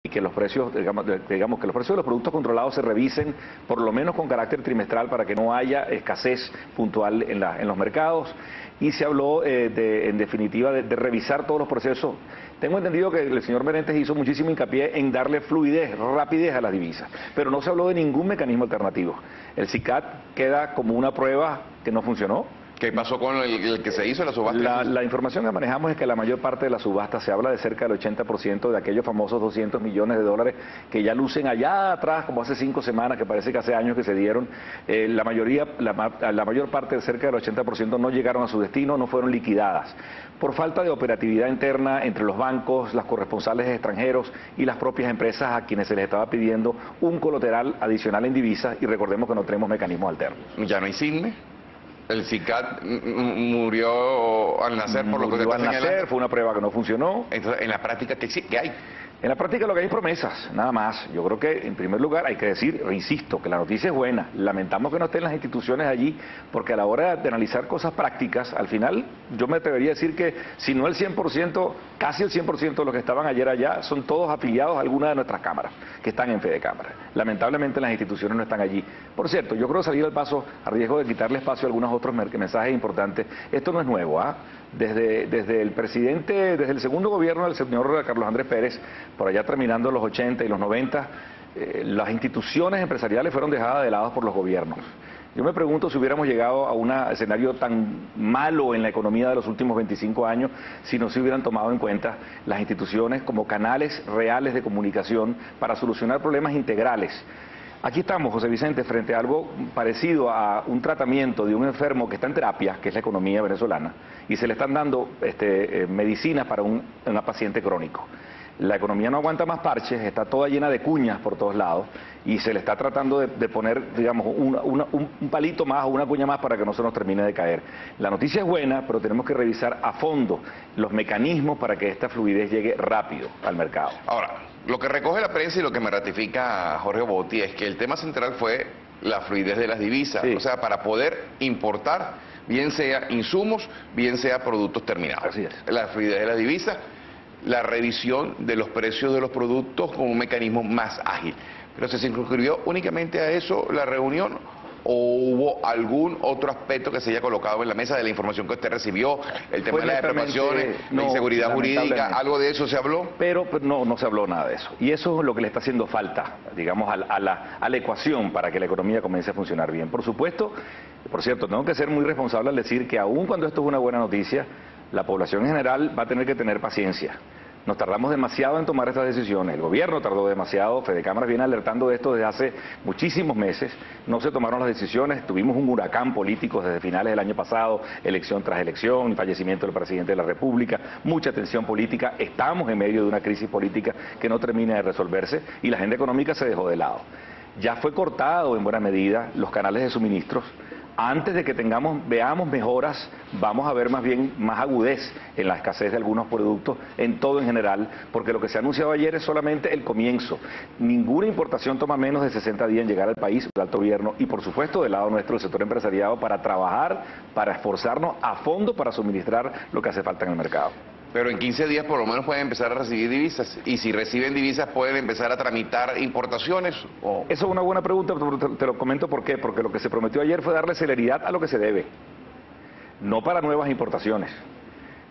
y que los precios, digamos que los precios de los productos controlados se revisen por lo menos con carácter trimestral para que no haya escasez puntual en los mercados. Y se habló en definitiva de revisar todos los procesos. Tengo entendido que el señor Benítez hizo muchísimo hincapié en darle fluidez, rapidez a las divisas, pero no se habló de ningún mecanismo alternativo. El SICAD queda como una prueba que no funcionó. ¿Qué pasó con el que se hizo la subasta? La información que manejamos es que la mayor parte de la subasta, se habla de cerca del 80% de aquellos famosos 200 millones de dólares que ya lucen allá atrás, como hace 5 semanas, que parece que hace años que se dieron. La mayor parte, cerca del 80%, no llegaron a su destino, no fueron liquidadas por falta de operatividad interna entre los bancos, las corresponsales extranjeros y las propias empresas a quienes se les estaba pidiendo un colateral adicional en divisas, y recordemos que no tenemos mecanismos alternos. ¿Ya no hay CISME? El SICAD murió al nacer, por lo que murió al nacer, fue una prueba que no funcionó. Entonces, en la práctica, ¿qué hay? En la práctica lo que hay es promesas, nada más. Yo creo que, en primer lugar, hay que decir, insisto, que la noticia es buena. Lamentamos que no estén las instituciones allí, porque a la hora de analizar cosas prácticas, al final, yo me atrevería a decir que, si no el 100%, casi el 100% de los que estaban ayer allá, son todos afiliados a alguna de nuestras cámaras, que están en Fedecámara. Lamentablemente las instituciones no están allí. Por cierto, yo creo salir al paso, a riesgo de quitarle espacio a algunos otros mensajes importantes. Esto no es nuevo, ¿ah? Desde el presidente, desde el segundo gobierno del señor Carlos Andrés Pérez, por allá terminando los 80 y los 90, las instituciones empresariales fueron dejadas de lado por los gobiernos. Yo me pregunto si hubiéramos llegado a un escenario tan malo en la economía de los últimos 25 años si no se hubieran tomado en cuenta las instituciones como canales reales de comunicación para solucionar problemas integrales. Aquí estamos, José Vicente, frente a algo parecido a un tratamiento de un enfermo que está en terapia, que es la economía venezolana, y se le están dando medicinas para un paciente crónico. La economía no aguanta más parches, está toda llena de cuñas por todos lados, y se le está tratando de poner, digamos, un palito más o una cuña más para que no se nos termine de caer. La noticia es buena, pero tenemos que revisar a fondo los mecanismos para que esta fluidez llegue rápido al mercado. Ahora, lo que recoge la prensa y lo que me ratifica Jorge Botti es que el tema central fue la fluidez de las divisas, sí. O sea, para poder importar, bien sea insumos, bien sea productos terminados. Así es. La fluidez de las divisas, la revisión de los precios de los productos con un mecanismo más ágil. Pero ¿se circunscribió únicamente a eso la reunión o hubo algún otro aspecto que se haya colocado en la mesa de la información que usted recibió, el tema de las reclamaciones, la inseguridad jurídica, algo de eso se habló? Pero no se habló nada de eso. Y eso es lo que le está haciendo falta, digamos, a la ecuación para que la economía comience a funcionar bien. Por supuesto, por cierto, tengo que ser muy responsable al decir que aun cuando esto es una buena noticia, la población en general va a tener que tener paciencia. Nos tardamos demasiado en tomar estas decisiones, el gobierno tardó demasiado, Fedecámara viene alertando de esto desde hace muchísimos meses, no se tomaron las decisiones, tuvimos un huracán político desde finales del año pasado, elección tras elección, fallecimiento del presidente de la República, mucha tensión política, estamos en medio de una crisis política que no termina de resolverse y la agenda económica se dejó de lado. Ya fue cortado en buena medida los canales de suministros. Antes de que veamos mejoras, vamos a ver más bien más agudez en la escasez de algunos productos, en todo en general, porque lo que se ha anunciado ayer es solamente el comienzo. Ninguna importación toma menos de 60 días en llegar al país, del alto gobierno, y por supuesto del lado nuestro, el sector empresariado, para trabajar, para esforzarnos a fondo para suministrar lo que hace falta en el mercado. Pero en 15 días por lo menos pueden empezar a recibir divisas. Y si reciben divisas, ¿pueden empezar a tramitar importaciones? Eso es una buena pregunta, te lo comento por qué. Porque lo que se prometió ayer fue darle celeridad a lo que se debe, no para nuevas importaciones.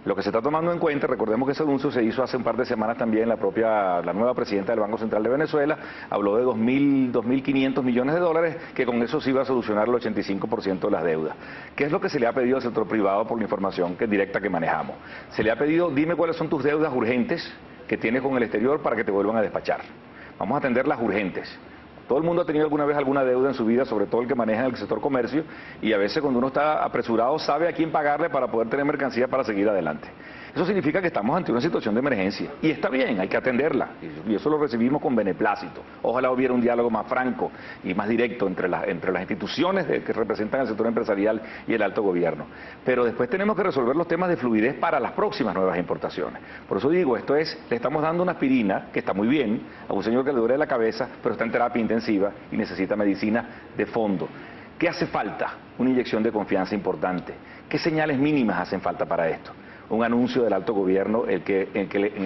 Lo que se está tomando en cuenta, recordemos que ese anuncio se hizo hace un par de semanas también, la nueva presidenta del Banco Central de Venezuela habló de 2.500 millones de dólares, que con eso se iba a solucionar el 85% de las deudas. ¿Qué es lo que se le ha pedido al sector privado por la información directa que manejamos? Se le ha pedido, dime cuáles son tus deudas urgentes que tienes con el exterior para que te vuelvan a despachar. Vamos a atender las urgentes. Todo el mundo ha tenido alguna vez alguna deuda en su vida, sobre todo el que maneja en el sector comercio, y a veces cuando uno está apresurado sabe a quién pagarle para poder tener mercancía para seguir adelante. Eso significa que estamos ante una situación de emergencia, y está bien, hay que atenderla, y eso lo recibimos con beneplácito. Ojalá hubiera un diálogo más franco y más directo entre las instituciones que representan el sector empresarial y el alto gobierno. Pero después tenemos que resolver los temas de fluidez para las próximas nuevas importaciones. Por eso digo, le estamos dando una aspirina, que está muy bien, a un señor que le duele la cabeza, pero está en terapia intensiva y necesita medicina de fondo. ¿Qué hace falta? Una inyección de confianza importante. ¿Qué señales mínimas hacen falta para esto? un anuncio del alto gobierno en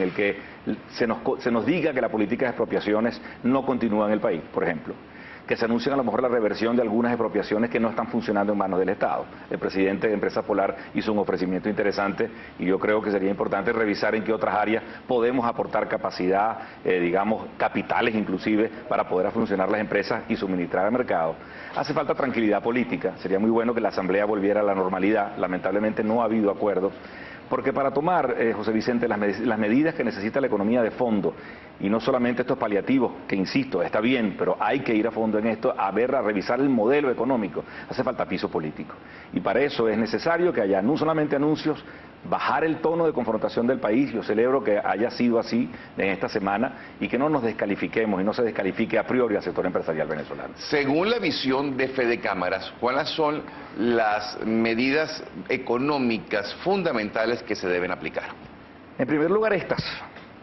el que se nos diga que la política de expropiaciones no continúa en el país, por ejemplo. Que se anuncien a lo mejor la reversión de algunas expropiaciones que no están funcionando en manos del Estado. El presidente de Empresa Polar hizo un ofrecimiento interesante y yo creo que sería importante revisar en qué otras áreas podemos aportar capacidad, digamos, capitales inclusive, para poder funcionar las empresas y suministrar al mercado. Hace falta tranquilidad política, sería muy bueno que la Asamblea volviera a la normalidad, lamentablemente no ha habido acuerdo. Porque para tomar, José Vicente, las medidas que necesita la economía de fondo, y no solamente estos paliativos, que insisto, está bien, pero hay que ir a fondo en esto, a revisar el modelo económico, hace falta piso político. Y para eso es necesario que haya no solamente anuncios, bajar el tono de confrontación del país. Yo celebro que haya sido así en esta semana y que no nos descalifiquemos y no se descalifique a priori al sector empresarial venezolano. Según la visión de Fede Cámaras, ¿cuáles son las medidas económicas fundamentales que se deben aplicar? En primer lugar, estas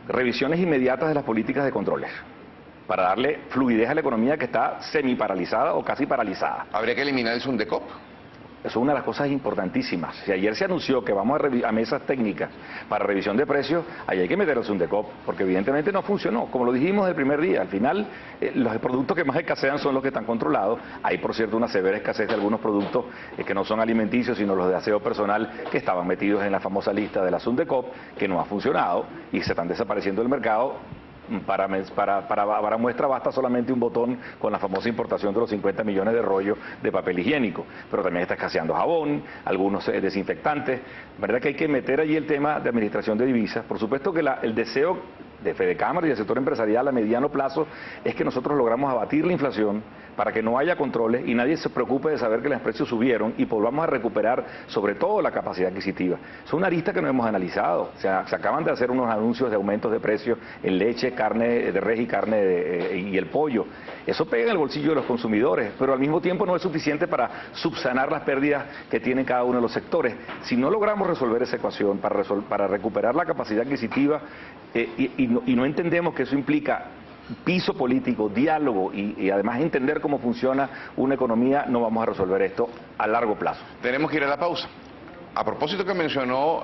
revisiones inmediatas de las políticas de controles para darle fluidez a la economía que está semi-paralizada o casi paralizada. ¿Habría que eliminar el Sundecop? Eso es una de las cosas importantísimas. Si ayer se anunció que vamos a mesas técnicas para revisión de precios, ahí hay que meter el Sundecop, porque evidentemente no funcionó. Como lo dijimos el primer día, al final los productos que más escasean son los que están controlados. Hay, por cierto, una severa escasez de algunos productos que no son alimenticios, sino los de aseo personal, que estaban metidos en la famosa lista de la Sundecop, que no ha funcionado y se están desapareciendo del mercado. Para muestra basta solamente un botón con la famosa importación de los 50 millones de rollos de papel higiénico, pero también está escaseando jabón, algunos desinfectantes. ¿Verdad que hay que meter allí el tema de administración de divisas? Por supuesto que el deseo de Fede Cámara y del sector empresarial a mediano plazo es que nosotros logramos abatir la inflación para que no haya controles y nadie se preocupe de saber que los precios subieron y volvamos a recuperar sobre todo la capacidad adquisitiva. Es una arista que no hemos analizado. O sea, se acaban de hacer unos anuncios de aumentos de precios en leche, carne de res y carne y el pollo. Eso pega en el bolsillo de los consumidores, pero al mismo tiempo no es suficiente para subsanar las pérdidas que tienen cada uno de los sectores. Si no logramos resolver esa ecuación para recuperar la capacidad adquisitiva y no entendemos que eso implica piso político, diálogo y además entender cómo funciona una economía, no vamos a resolver esto a largo plazo. Tenemos que ir a la pausa. A propósito que mencionó